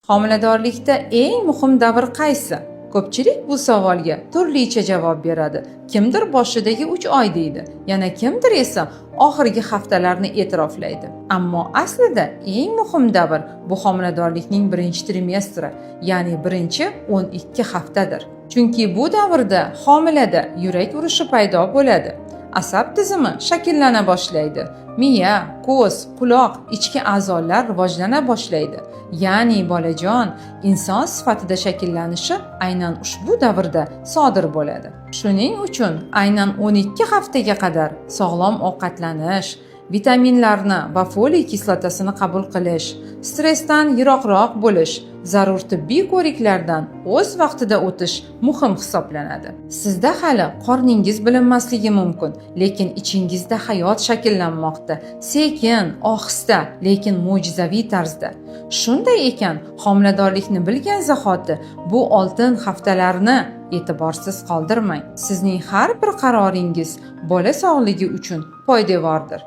Homiladorlikda eng muhim davr qaysi? Ko'pchilik bu savolga turlicha javob beradi. Kimdir boshidagi 3 oy deydi, yana kimdir esa oxirgi haftalarni e'tiroflaydi. Ammo aslida eng muhim davr bu homiladorlikning birinchi trimestri, ya'ni birinchi 12 haftadir. Chunki bu davrda homilada yurak urishi paydo bo'ladi. Asab tizimi shakllana boshlaydi. Miya, ko'z, quloq, ichki a'zolar rivojlana boshlaydi. Ya'ni bolajon inson sifatida shakllanishi aynan ushbu davrda sodir bo'ladi. Shuning uchun aynan 12 haftaga qadar sog'lom ovqatlanish, vitaminlarni va foliy kislotasini qabul qilish, stressdan yiroqroq bo'lish, zarur tibbiy ko'riklardan o'z vaqtida o'tish muhim hisoblanadi. Sizda hali qorningiz bilinmasligi mumkin, lekin ichingizda hayot shakllanmoqda, sekin, ohista, lekin mo'jizaviy tarzda. Shunday ekan, homiladorlikni bilgan zahoti bu oltin haftalarni e'tiborsiz qoldirmang. Sizning har bir qaroringiz bola sog'ligi uchun poydevordir.